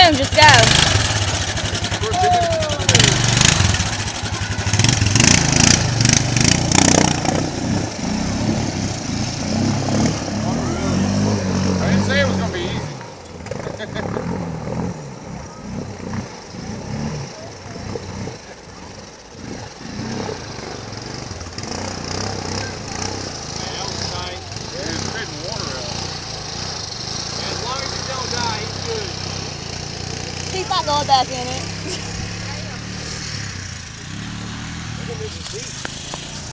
boom, just go. I didn't say it was going to be easy. He's not going back in it.